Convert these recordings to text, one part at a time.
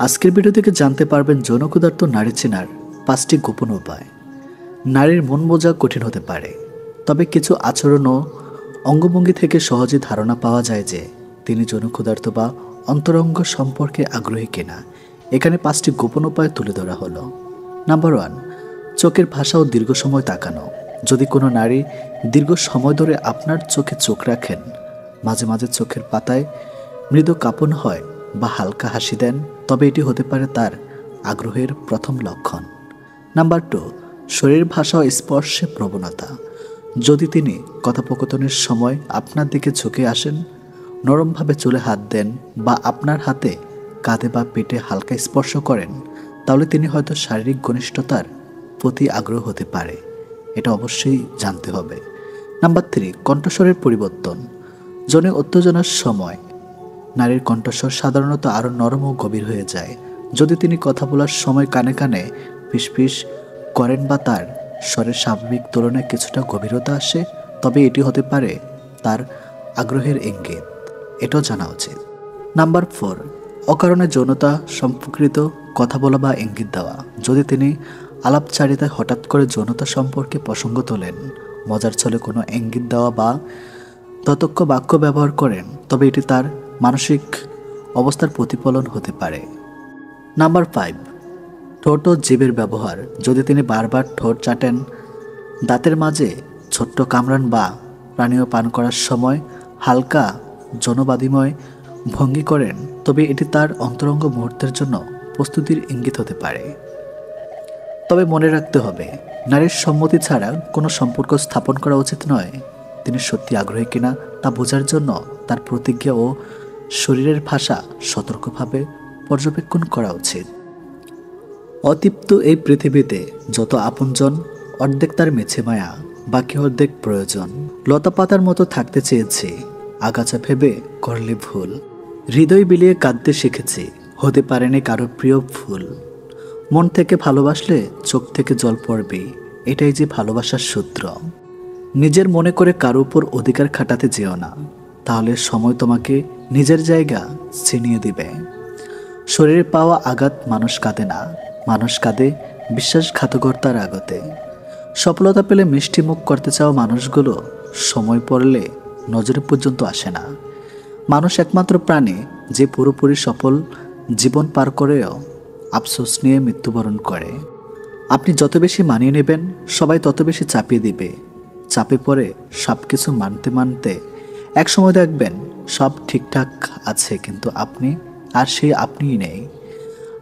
আজকের ভিডিও থেকে জানতে পারবেন যৌন ক্ষুধার্ত নারী চেনার 5টি গোপন উপায়। নারীর মন বোঝা কঠিন হতে পারে, তবে কিছু আচরণ ও অঙ্গভঙ্গি থেকে সহজে ধারণা পাওয়া যায় যে তিনি যৌন ক্ষুধার্ত বা অন্তরঙ্গ সম্পর্কে আগ্রহী কিনা। এখানে 5টি গোপন উপায় তুলে ধরা হলো। নাম্বার 1, চোখের ভাষা ও দীর্ঘ সময় তাকানো। যদি কোনো নারী দীর্ঘ সময় ধরে আপনার চোখে চোখ রাখেন, মাঝে মাঝে চোখের পাতায় মৃদু কাঁপন হয় বা হালকা হাসি দেন, তবে এটি হতে পারে তার আগ্রহের প্রথম লক্ষণ। নাম্বার 2, শরীর ভাষা ও স্পর্শে প্রবণতা। যদি তিনি কথোপকথনের সময় আপনার দিকে ঝুঁকে আসেন, নরমভাবে চুলে হাত দেন বা আপনার হাতে কাঁধে বা পেটে হালকা স্পর্শ করেন, তাহলে তিনি হয়তো শারীরিক ঘনিষ্ঠতার প্রতি আগ্রহ হতে পারে। এটা অবশ্যই জানতে হবে। নাম্বার 3, কণ্ঠস্বরের পরিবর্তন। যৌন উত্তেজনার সময় নারীর কণ্ঠস্বর সাধারণত আরও নরম ও গভীর হয়ে যায়। যদি তিনি কথা বলার সময় কানে কানে ফিসফিস করেন বা তার স্বরের স্বাভাবিক তুলনায় কিছুটা গভীরতা আসে, তবে এটি হতে পারে তার আগ্রহের ইঙ্গিত। এটাও জানা উচিত। নাম্বার 4, অকারণে যৌনতা সম্পর্কিত কথা বলা বা ইঙ্গিত দেওয়া। যদি তিনি আলাপচারিতায় হঠাৎ করে যৌনতা সম্পর্কে প্রসঙ্গ তোলেন, মজার ছলে কোনো ইঙ্গিত দেওয়া বা ততক্ষ বাক্য ব্যবহার করেন, তবে এটি তার মানসিক অবস্থার প্রতিফলন হতে পারে। নাম্বার 5, ঠোঁট ও জিভের ব্যবহার। যদি তিনি বারবার ঠোঁট চাটেন, দাঁতের মাঝে ছোট্ট কামড়ান বা পানীয় পান করার সময় হালকা জনবাদিময় ভঙ্গি করেন, তবে এটি তার অন্তরঙ্গ মুহূর্তের জন্য প্রস্তুতির ইঙ্গিত হতে পারে। তবে মনে রাখতে হবে, নারীর সম্মতি ছাড়া কোনো সম্পর্ক স্থাপন করা উচিত নয়। তিনি সত্যি আগ্রহী কিনা তা বোঝার জন্য তার প্রতিজ্ঞা ও শরীরের ভাষা সতর্কভাবে পর্যবেক্ষণ করা উচিত। অতৃপ্ত এই পৃথিবীতে যত আপনজন, অর্ধেক তার মেছে মায়া, বাকি অর্ধেক প্রয়োজন। লতা পাতার মতো থাকতে চেয়েছি, আগাছা ভেবে করলে ভুল। হৃদয় বিলিয়ে কাঁদতে শিখেছি, হতে পারেনি কারো প্রিয় ফুল। মন থেকে ভালোবাসলে চোখ থেকে জল পড়বে, এটাই যে ভালোবাসার সূত্র। নিজের মনে করে কারো উপর অধিকার খাটাতে যেও না, তাহলে সময় তোমাকে নিজের জায়গা ছিনিয়ে দিবে। শরীরে পাওয়া আঘাত মানুষ কাঁদে না, মানুষ কাঁদে বিশ্বাসঘাতকতার আগতে। সফলতা পেলে মিষ্টি মুখ করতে চাওয়া মানুষগুলো সময় পড়লে নজরে পর্যন্ত আসে না। মানুষ একমাত্র প্রাণী যে পুরোপুরি সফল জীবন পার করেও আফসোস নিয়ে মৃত্যুবরণ করে। আপনি যত বেশি মানিয়ে নেবেন, সবাই তত বেশি চাপিয়ে দিবে। চাপে পড়ে সব কিছু মানতে মানতে একসময় দেখবেন সব ঠিকঠাক আছে, কিন্তু আপনি আর সেই আপনিই নেই।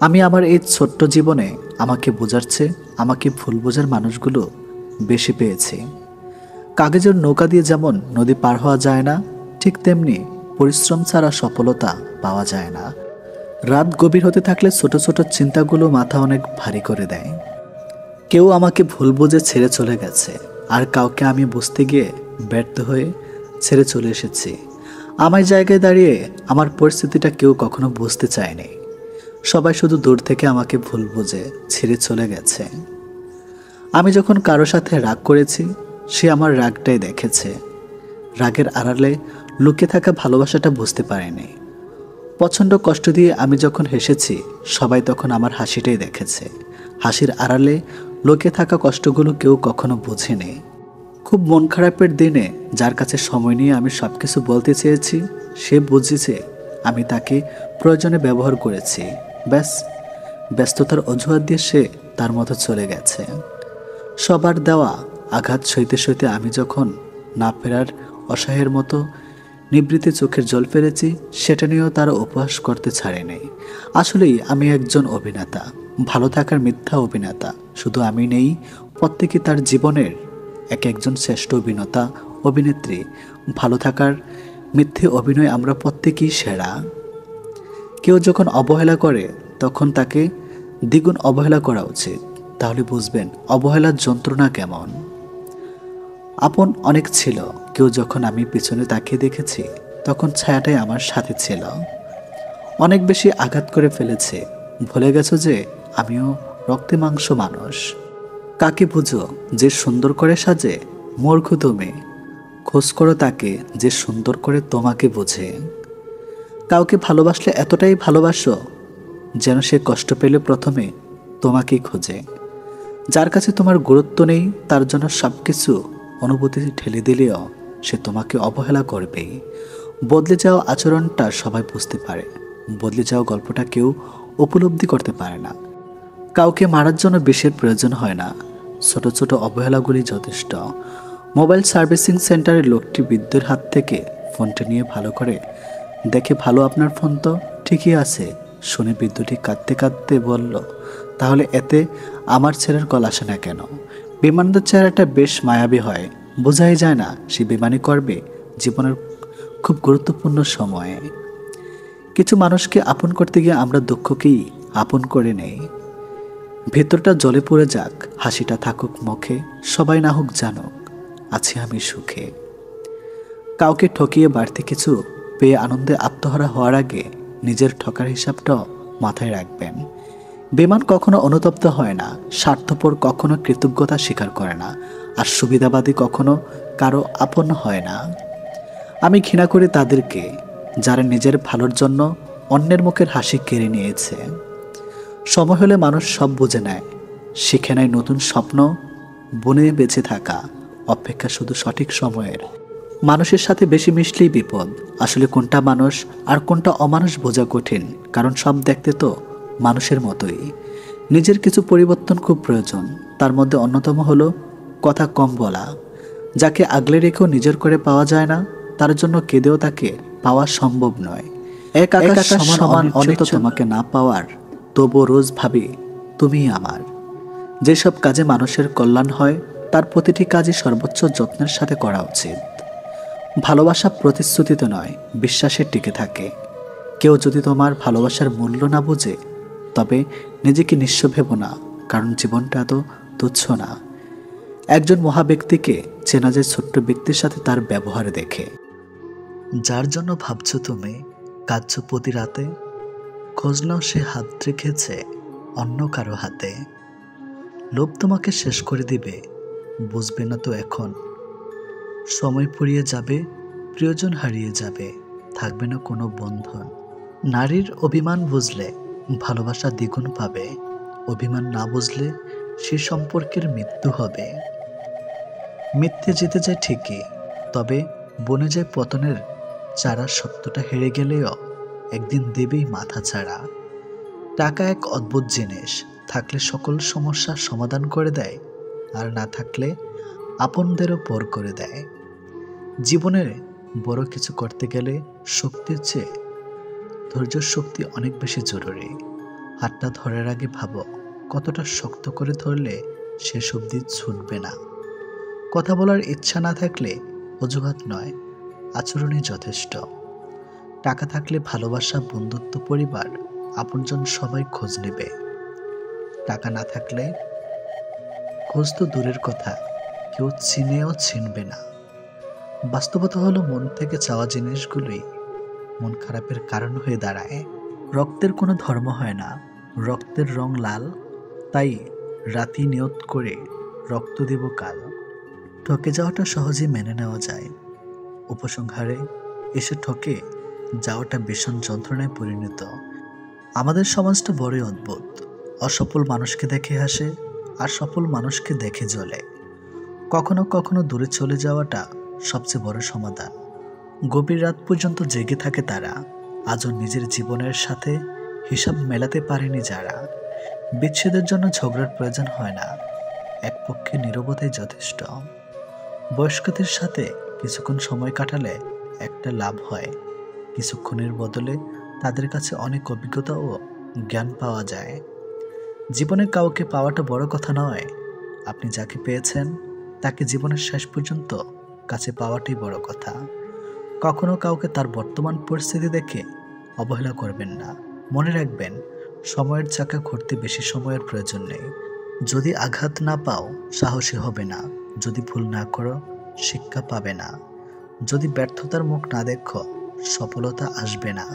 আমি আমার এই ছোট্ট জীবনে আমাকে বোঝার চেয়ে আমাকে ভুল বোঝার মানুষগুলো বেশি পেয়েছি। কাগজের নৌকা দিয়ে যেমন নদী পার হওয়া যায় না, ঠিক তেমনি পরিশ্রম ছাড়া সফলতা পাওয়া যায় না। রাত গভীর হতে থাকলে ছোট ছোট চিন্তাগুলো মাথা অনেক ভারী করে দেয়। কেউ আমাকে ভুল বুঝে ছেড়ে চলে গেছে, আর কাউকে আমি বুঝতে গিয়ে ব্যর্থ হয়ে ছেড়ে চলে এসেছি। আমার জায়গায় দাঁড়িয়ে আমার পরিস্থিতিটা কেউ কখনো বুঝতে চায়নি। সবাই শুধু দূর থেকে আমাকে ভুল বুঝে ছেড়ে চলে গেছে। আমি যখন কারো সাথে রাগ করেছি, সে আমার রাগটাই দেখেছে। রাগের আড়ালে লুকিয়ে থাকা ভালোবাসাটা বুঝতে পারেনি। প্রচণ্ড কষ্ট দিয়ে আমি যখন হেসেছি, সবাই তখন আমার হাসিটাই দেখেছে। হাসির আড়ালে লুকিয়ে থাকা কষ্টগুলো কেউ কখনো বোঝেনি। খুব মন খারাপের দিনে যার কাছে সময় নিয়ে আমি সব কিছু বলতে চেয়েছি, সে বুঝেছে আমি তাকে প্রয়োজনে ব্যবহার করেছি। ব্যাস, ব্যস্ততার অজুহাত দিয়ে সে তার মতো চলে গেছে। সবার দেওয়া আঘাত সইতে সইতে আমি যখন না ফেরার অসহায়ের মতো নিবৃত্তে চোখের জল ফেলেছি, সেটা নিয়েও তারা উপহাস করতে ছাড়েনি। আসলেই আমি একজন অভিনেতা, ভালো থাকার মিথ্যা অভিনেতা। শুধু আমি নেই, প্রত্যেকে তার জীবনের একজন শ্রেষ্ঠ অভিনেতা অভিনেত্রী। ভালো থাকার মিথ্যে অভিনয় আমরা প্রত্যেকেই সেরা। কেউ যখন অবহেলা করে, তখন তাকে দ্বিগুণ অবহেলা করা উচিত। তাহলে বুঝবেন অবহেলার যন্ত্রণা কেমন। আপন অনেক ছিল, কেউ যখন আমি পিছনে তাকিয়ে দেখেছি, তখন ছায়াটাই আমার সাথে ছিল। অনেক বেশি আঘাত করে ফেলেছে, ভুলে গেছো যে আমিও রক্তে মাংস মানুষ। কাকে বুঝো যে সুন্দর করে সাজে? মূর্খ তুমি। খোঁজ করো তাকে যে সুন্দর করে তোমাকে বোঝে। কাউকে ভালোবাসলে এতটাই ভালোবাসো যেন সে কষ্ট পেলে প্রথমে তোমাকেই খোঁজে। যার কাছে তোমার গুরুত্ব নেই তার জন্য সব কিছু অনুভূতি ঠেলে দিলেও সে তোমাকে অবহেলা করবেই। বদলে যাওয়া আচরণটা সবাই বুঝতে পারে, বদলে যাওয়া গল্পটা কেউ উপলব্ধি করতে পারে না। কাউকে মারার জন্য বিষের প্রয়োজন হয় না, ছোট ছোট অবহেলাগুলি যথেষ্ট। মোবাইল সার্ভিসিং সেন্টারের লোকটি বৃদ্ধের হাত থেকে ফোনটা নিয়ে ভালো করে দেখে, ভালো আপনার ফোন তো ঠিকই আছে। শুনে বৃদ্ধটি কাঁদতে কাঁদতে বলল, তাহলে এতে আমার ছেলের কল আসে না কেন? বিমানদের চেহারাটা বেশ মায়াবী হয়, বোঝাই যায় না সে বেমানি করবে জীবনের খুব গুরুত্বপূর্ণ সময়ে। কিছু মানুষকে আপন করতে গিয়ে আমরা দুঃখকেই আপন করে নেই। ভেতরটা জলে পড়ে যাক, হাসিটা থাকুক মুখে, সবাই না হোক জানুক আছি আমি সুখে। কাউকে ঠকিয়ে বাড়তি কিছু পেয়ে আনন্দে আত্মহারা হওয়ার আগে নিজের ঠকার হিসাবটাও মাথায় রাখবেন। বেমান কখনো অনুতপ্ত হয় না, স্বার্থপর কখনো কৃতজ্ঞতা স্বীকার করে না, আর সুবিধাবাদী কখনো কারো আপন হয় না। আমি ঘৃণা করি তাদেরকে যারা নিজের ভালোর জন্য অন্যের মুখের হাসি কেড়ে নিয়েছে। সময় হলে মানুষ সব বুঝে নেয়, শিখে নেয় নতুন স্বপ্ন বনে বেঁচে থাকা, অপেক্ষা শুধু সঠিক সময়ের। মানুষের সাথে বেশি মিশলেই বিপদ। আসলে কোনটা মানুষ আর কোনটা অমানুষ বোঝা কঠিন, কারণ সব দেখতে তো মানুষের মতোই। নিজের কিছু পরিবর্তন খুব প্রয়োজন, তার মধ্যে অন্যতম হলো কথা কম বলা। যাকে আগলে রেখেও নিজের করে পাওয়া যায় না, তার জন্য কেঁদেও তাকে পাওয়া সম্ভব নয়। এক আকাশ সমান অনেক তোমাকে না পাওয়ার, তবুও রোজ ভাবি তুমিই আমার। যেসব কাজে মানুষের কল্যাণ হয় তার প্রতিটি কাজই সর্বোচ্চ যত্নের সাথে করা উচিত। ভালোবাসা প্রতিশ্রুতিতে নয়, বিশ্বাসে টিকে থাকে। কেউ যদি তোমার ভালোবাসার মূল্য না বোঝে তবে নিজেকে নিঃস্ব ভেবো না, কারণ জীবনটা এত তুচ্ছ না। একজন মহাব্যক্তিকে চেনা যায় ছোট্ট ব্যক্তির সাথে তার ব্যবহার দেখে। যার জন্য ভাবছো তুমি, কাঁদছো প্রতি রাতে, খোঁজ নাও সে হাত রেখেছে অন্য কারো হাতে। লোভ তোমাকে শেষ করে দিবে, বুঝবে না তো এখন। সময় ফুরিয়ে যাবে, প্রিয়জন হারিয়ে যাবে, থাকবে না কোনো বন্ধন। নারীর অভিমান বুঝলে ভালোবাসা দ্বিগুণ পাবে, অভিমান না বুঝলে সে সম্পর্কের মৃত্যু হবে। মিথ্যে জিতে যায় ঠিকই, তবে বনে যায় পতনের চারা। সত্যটা হেরে গেলেও একদিন দেবেই মাথা ছাড়া। টাকা এক অদ্ভুত জিনিস, থাকলে সকল সমস্যার সমাধান করে দেয়, আর না থাকলে আপনদেরও পর করে দেয়। জীবনে বড় কিছু করতে গেলে শক্তির চেয়ে ধৈর্য শক্তি অনেক বেশি জরুরি। হাতটা ধরার আগে ভাবো কতটা শক্ত করে ধরলে শেষ অবধি ছুটবে না। কথা বলার ইচ্ছা না থাকলে অজুহাত নয়, আচরণই যথেষ্ট। টাকা থাকলে ভালোবাসা, বন্ধুত্ব, পরিবার, আপনজন সবাই খোঁজ নেবে। টাকা না থাকলে খোঁজ তো দূরের কথা, কেউ চিনেও চিনবে না। বাস্তবতা হলো মন থেকে চাওয়া জিনিসগুলোই মন খারাপের কারণ হয়ে দাঁড়ায়। রক্তের কোনো ধর্ম হয় না, রক্তের রং লাল, তাই রাতি নিয়ত করে রক্ত দেব কাল। ঠকে যাওয়াটা সহজে মেনে নেওয়া যায়, উপসংহারে এসে ঠকে যাওয়াটা ভীষণ যন্ত্রণায় পরিণত। আমাদের সমাজটা বড়ই অদ্ভুত, অসফল মানুষকে দেখে হাসে আর সফল মানুষকে দেখে জ্বলে। কখনো কখনো দূরে চলে যাওয়াটা সবচেয়ে বড় সমাধান। গভীর রাত পর্যন্ত জেগে থাকে তারা, আজও নিজের জীবনের সাথে হিসাব মেলাতে পারেনি যারা। বিচ্ছেদের জন্য ঝগড়ার প্রয়োজন হয় না, এক পক্ষে নীরবতাই যথেষ্ট। বয়স্কদের সাথে কিছুক্ষণ সময় কাটালে একটা লাভ হয়, কিছুক্ষণের বদলে তাদের কাছে অনেক অভিজ্ঞতা ও জ্ঞান পাওয়া যায়। জীবনে কাউকে পাওয়াটা বড় কথা নয়, আপনি যাকে পেয়েছেন তাকে জীবনের শেষ পর্যন্ত কাছে পাওয়াটাই বড় কথা। কখনো কাউকে তার বর্তমান পরিস্থিতি দেখে অবহেলা করবেন না। মনে রাখবেন, সময়ের চাকা ঘুরতে বেশি সময়ের প্রয়োজন নেই। যদি আঘাত না পাও সাহসী হবে না, যদি ভুল না করো শিক্ষা পাবে না, যদি ব্যর্থতার মুখ না দেখো সফলতা আসবে না।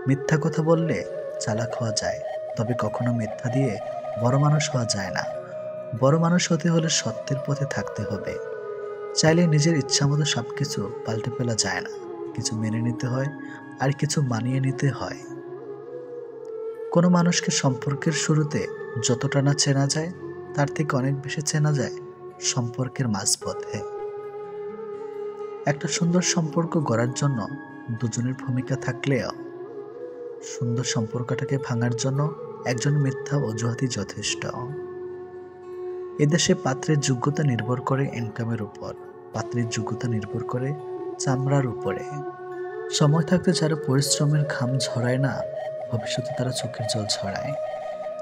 মিথ্যা কথা বললে চালাক হওয়া যায়, তবে কখনো মিথ্যা দিয়ে বড় মানুষ হওয়া যায় না। বড় মানুষ হতে হলে সত্যের পথে থাকতে হবে। চাইলে নিজের ইচ্ছা মতো সব কিছু পাল্টে ফেলা যায় না, কিছু মেনে নিতে হয় আর কিছু মানিয়ে নিতে হয়। কোনো মানুষকে সম্পর্কের শুরুতে যতটা না চেনা যায় তার থেকে অনেক বেশি চেনা যায় সম্পর্কের মাঝপথে। একটা সুন্দর সম্পর্ক গড়ার জন্য দুজনের ভূমিকা থাকলেও সুন্দর সম্পর্কটাকে ভাঙার জন্য একজন মিথ্যা অজুহাতই যথেষ্ট। এদেশে পাত্রের যোগ্যতা নির্ভর করে ইনকামের উপর, পাত্রের যোগ্যতা নির্ভর করে চামড়ার উপরে। সময় থাকতে যারা পরিশ্রমের ঘাম ঝরায় না, ভবিষ্যতে তারা চোখের জল ছড়ায়।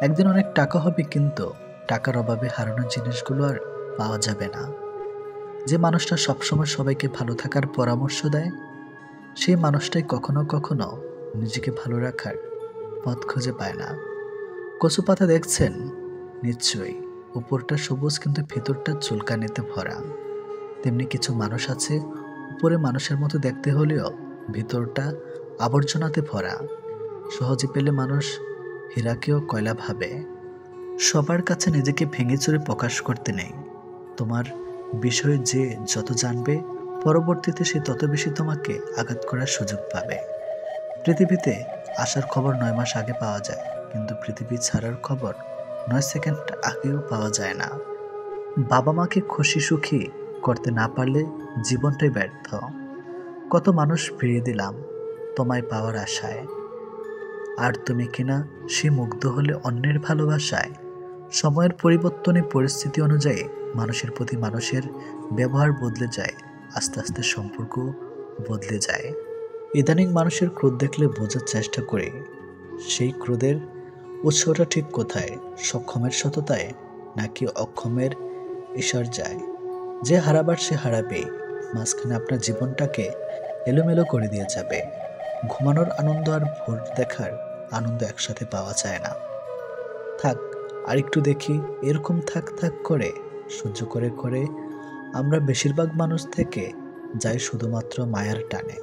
একদিন অনেক টাকা হবে, কিন্তু টাকার অভাবে হারানোর জিনিসগুলো আর পাওয়া যাবে না। যে মানুষটা সবসময় সবাইকে ভালো থাকার পরামর্শ দেয়, সেই মানুষটাই কখনো কখনো নিজেকে ভালো রাখার পথ খুঁজে পায় না। কচু পাতা দেখছেন নিশ্চয়ই, উপরটা সবুজ কিন্তু ভেতরটা চুলকানিতে ভরা। তেমনি কিছু মানুষ আছে, উপরে মানুষের মতো দেখতে হলেও ভেতরটা আবর্জনাতে ভরা। সহজে পেলে মানুষ হীরাকেও কয়লা ভাবে। সবার কাছে নিজেকে ভেঙে চুরে প্রকাশ করতে নেই। তোমার বিষয়ে যে যত জানবে, পরবর্তীতে সে তত বেশি তোমাকে আঘাত করার সুযোগ পাবে। পৃথিবীতে আসার খবর 9 মাস আগে পাওয়া যায়, কিন্তু পৃথিবী ছাড়ার খবর 9 সেকেন্ড আগেও পাওয়া যায় না। বাবা মাকে খুশি সুখী করতে না পারলে জীবনটাই ব্যর্থ। কত মানুষ ফিরিয়ে দিলাম তোমায় পাওয়ার আশায়, আর তুমি কিনা সে মুগ্ধ হলে অন্যের ভালোবাসায়। সময়ের পরিবর্তনে পরিস্থিতি অনুযায়ী মানুষের প্রতি মানুষের ব্যবহার বদলে যায়, আস্তে আস্তে সম্পর্ক বদলে যায়। ইদানিং মানুষের ক্রোধ দেখলে বোঝার চেষ্টা করি সেই ক্রোধের উৎসটা ঠিক কোথায়, সক্ষমের সততায় নাকি অক্ষমের ঈশ্বর যায়। যে হারাবার সে হারাবে, মাঝখানে আপনার জীবনটাকে এলোমেলো করে দিয়ে যাবে। ঘুমানোর আনন্দ আর ভোর দেখার আনন্দ একসাথে পাওয়া যায় না। থাক আর একটু দেখি, এরকম থাক থাক করে সহ্য করে করে আমরা বেশিরভাগ মানুষ থেকে যাই শুধুমাত্র মায়ার টানে।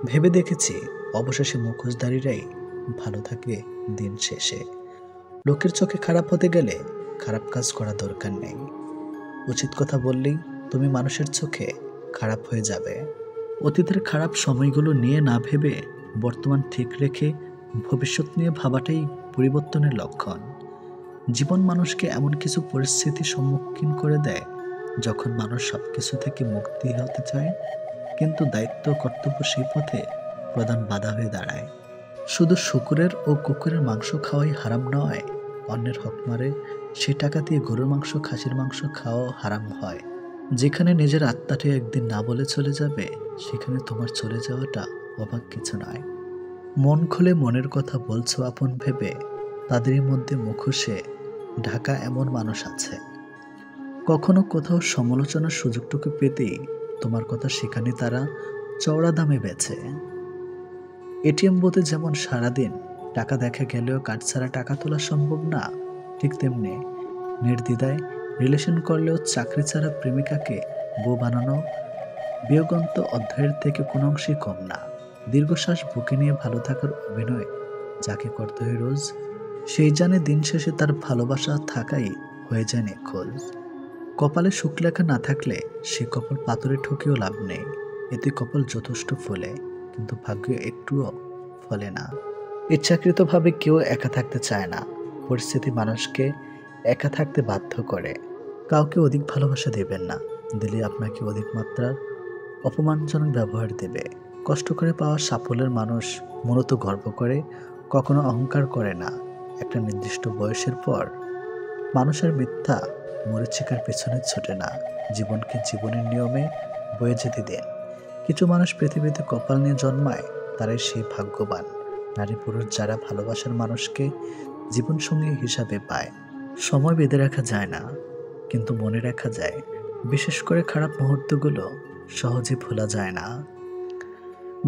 ভেবে দেখেছি অবশেষে মুখোশধারীরাই ভালো থাকে দিন শেষে। লোকের চোখে খারাপ হতে গেলে খারাপ কাজ করা দরকার নেই। উচিত কথা বললেই তুমি মানুষের চোখে খারাপ হয়ে যাবে। অতীতের খারাপ সময়গুলো নিয়ে না ভেবে বর্তমান ঠিক রেখে ভবিষ্যৎ নিয়ে ভাবাটাই পরিবর্তনের লক্ষণ। জীবন মানুষকে এমন কিছু পরিস্থিতির সম্মুখীন করে দেয় যখন মানুষ সব কিছু থেকে মুক্তি হতে চায়, কিন্তু দায়িত্ব কর্তব্য সেই পথে প্রধান বাধা হয়ে দাঁড়ায়। শুধু শুকুরের ও কুকুরের মাংস খাওয়াই হারাম নয়, অন্যের হক মারে সে টাকা দিয়ে গরুর মাংস খাসির মাংস খাওয়াও হারাম হয়। যেখানে নিজের আত্মাটি একদিন না বলে চলে যাবে, সেখানে তোমার চলে যাওয়াটা অবাক কিছু নয়। মন খুলে মনের কথা বলছো আপন ভেবে, তাদেরই মধ্যে মুখোশে ঢাকা এমন মানুষ আছে। কখনো কোথাও সমালোচনার সুযোগটুকু পেতেই তোমার কথা সেখানে তারা চওড়া দামে বেচে। এটিএম বুথে যেমন সারাদিন টাকা দেখা গেলেও কার্ড ছাড়া টাকা তোলা সম্ভব না, ঠিক তেমনি নির্দ্বিধায় রিলেশন করলেও চাকরি ছাড়া প্রেমিকাকে বউ বানানো বিয়োগন্ত অধ্যায়ের থেকে কোনো অংশই কম না। দীর্ঘশ্বাস বুকে নিয়ে ভালো থাকার অভিনয় যাকে করতে হয় রোজ, সেই জানে দিন শেষে তার ভালোবাসা থাকাই হয়ে যায় নিখোঁজ। কপালে সুখ লেখা না থাকলে সে কপাল পাথরে ঠকেও লাভ নেই। এতে কপাল যথেষ্ট ফলে, কিন্তু ভাগ্য একটুও ফলে না। ইচ্ছাকৃতভাবে কেউ একা থাকতে চায় না, পরিস্থিতি মানুষকে একা থাকতে বাধ্য করে। কাউকে অধিক ভালোবাসা দেবেন না, দিলে আপনাকে অধিক মাত্রার অপমানজনক ব্যবহার দেবে। কষ্ট করে পাওয়া সাফল্যের মানুষ মূলত গর্ব করে, কখনো অহংকার করে না। একটা নির্দিষ্ট বয়সের পর মানুষের মিথ্যা মরিচিকার পেছনে ছোটে না, জীবনকে জীবনের নিয়মে বয়ে যেতে দিন। কিছু মানুষ পৃথিবীতে কপাল নিয়ে জন্মায়, তারাই সেই ভাগ্যবান নারী পুরুষ যারা ভালোবাসার মানুষকে জীবনসঙ্গী হিসাবে পায়। সময় বেঁধে রাখা যায় না, কিন্তু মনে রাখা যায়। বিশেষ করে খারাপ মুহূর্তগুলো সহজে ভোলা যায় না।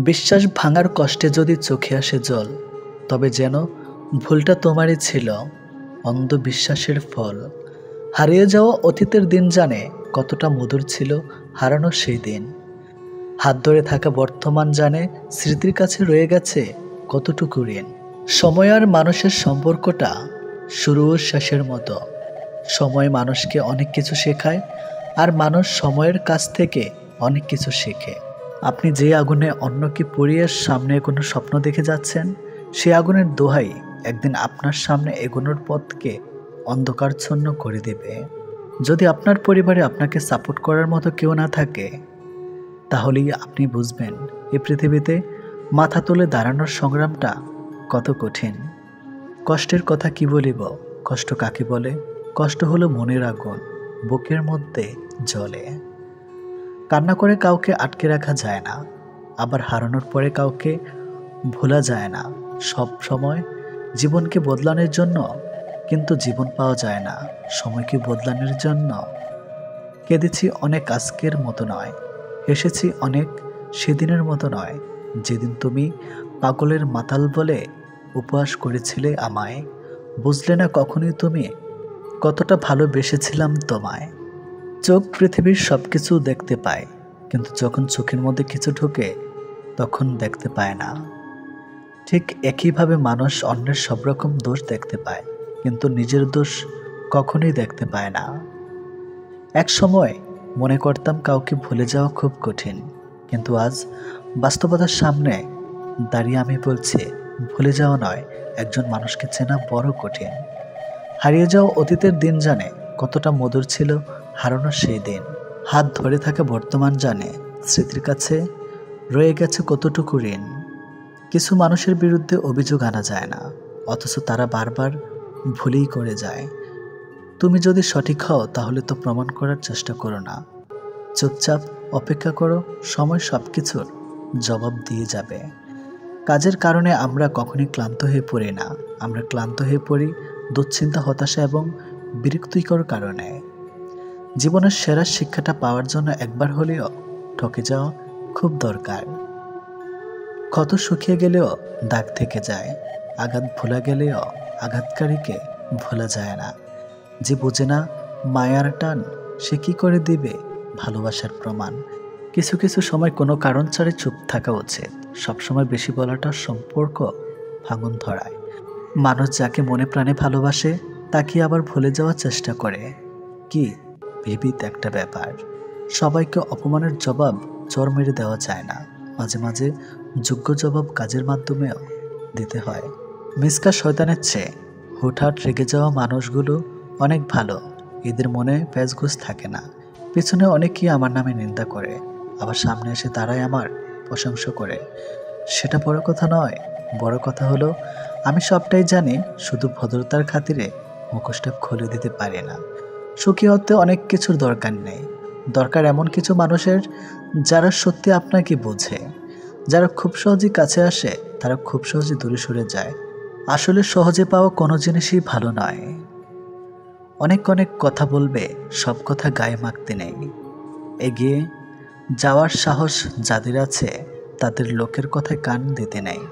বিশ্বাস ভাঙার কষ্টে যদি চোখে আসে জল, তবে যেন ভুলটা তোমারই ছিল, অন্ধ বিশ্বাসের ফল। হারিয়ে যাওয়া অতীতের দিন জানে কতটা মধুর ছিল হারানো সেই দিন। হাত ধরে থাকা বর্তমান জানে স্মৃতির কাছে রয়ে গেছে কতটুকু ঋণ। সময় আর মানুষের সম্পর্কটা শুরু ও শেষের মতো। সময় মানুষকে অনেক কিছু শেখায়, আর মানুষ সময়ের কাছ থেকে অনেক কিছু শেখে। আপনি যে আগুনে অন্যকে পুড়িয়ে সামনে কোনো স্বপ্ন দেখে যাচ্ছেন, সে আগুনের দোহাই একদিন আপনার সামনে এগোনোর পথকে অন্ধকারচ্ছন্ন করে দেবে। যদি আপনার পরিবারে আপনাকে সাপোর্ট করার মতো কেউ না থাকে, তাহলেই আপনি বুঝবেন এই পৃথিবীতে মাথা তুলে দাঁড়ানোর সংগ্রামটা কত কঠিন। কষ্টের কথা কি বলিব, কষ্ট কাকে বলে? কষ্ট হলো মনের আগুন, বুকের মধ্যে জ্বলে। কান্না করে কাউকে আটকে রাখা যায় না, আবার হারানোর পরে কাউকে ভোলা যায় না। সব সময় জীবনকে বদলানোর জন্য, কিন্তু জীবন পাওয়া যায় না সময়কে বদলানোর জন্য। কেঁদেছি অনেক আজকের মতো নয়, হেসেছি অনেক সেদিনের মতো নয়, যেদিন তুমি পাগলের মাতাল বলে উপহাস করেছিলে আমায়। বুঝলে না কখনোই তুমি কতটা ভালোবেসেছিলাম তোমায়। চোখ পৃথিবীর সব কিছু দেখতে পায়, কিন্তু যখন চোখের মধ্যে কিছু ঢোকে তখন দেখতে পায় না। ঠিক একইভাবে মানুষ অন্যের সব রকম দোষ দেখতে পায়, কিন্তু নিজের দোষ কখনোই দেখতে পায় না। এক সময় মনে করতাম কাউকে ভুলে যাওয়া খুব কঠিন, কিন্তু আজ বাস্তবতার সামনে দাঁড়িয়ে আমি বলছি, ভুলে যাওয়া নয়, একজন মানুষকে চেনা বড় কঠিন। হারিয়ে যাওয়া অতীতের দিন জানে কতটা মধুর ছিল হারানোর সেই দিন। হাত ধরে থাকা বর্তমান জানে স্মৃতির কাছে রয়ে গেছে কতটুকু ঋণ। কিছু মানুষের বিরুদ্ধে অভিযোগ আনা যায় না, অথচ তারা বারবার ভুলেই করে যায়। তুমি যদি সঠিক হও তাহলে তো প্রমাণ করার চেষ্টা করো না, চুপচাপ অপেক্ষা করো, সময় সব কিছুর জবাব দিয়ে যাবে। কাজের কারণে আমরা কখনই ক্লান্ত হয়ে পড়ি না, আমরা ক্লান্ত হয়ে পড়ি দুশ্চিন্তা, হতাশা এবং বিরক্তিকর কারণে। জীবনের সেরা শিক্ষাটা পাওয়ার জন্য একবার হলেও ঠকে যাওয়া খুব দরকার। ক্ষত শুকিয়ে গেলেও দাগ থেকে যায়, আঘাত ভোলা গেলেও আঘাতকারীকে ভোলা যায় না। যে বোঝে না মায়ার টান, সে কি করে দিবে ভালোবাসার প্রমাণ? কিছু কিছু সময় কোনো কারণ ছাড়াই চুপ থাকা উচিত। সবসময় বেশি বলাটা সম্পর্ক ভাঙন ধরায়। মানুষ যাকে মনে প্রাণে ভালোবাসে তাকে আবার ভুলে যাওয়ার চেষ্টা করে, কি ভেবিত একটা ব্যাপার। সবাইকে অপমানের জবাব চর মেরে দেওয়া যায় না, মাঝে মাঝে যোগ্য জবাব কাজের মাধ্যমেও দিতে হয়। মিসকা শয়তানের চেয়ে হুটহাট রেগে যাওয়া মানুষগুলো অনেক ভালো, এদের মনে প্যাঁচগোছ থাকে না। পেছনে অনেকেই আমার নামে নিন্দা করে, আবার সামনে এসে তারাই আমার প্রশংসা করে। সেটা বড় কথা নয়, বড় কথা হলো আমি সবটাই জানি, শুধু ভদ্রতার খাতিরে মুখোশটা খুলে দিতে পারি না। সুখী হতে অনেক কিছুর দরকার নেই, দরকার এমন কিছু মানুষের যারা সত্যি আপনাকে বোঝে। যারা খুব সহজেই কাছে আসে, তারা খুব সহজে দূরে সরে যায়। আসলে সহজে পাওয়া কোনো জিনিসই ভালো নয়। অনেক অনেক কথা বলবে, সব কথা গায়ে মাখতে নেই। এগিয়ে যাওয়ার সাহস যাদের আছে, তাদের লোকের কথায় কান দিতে নেই।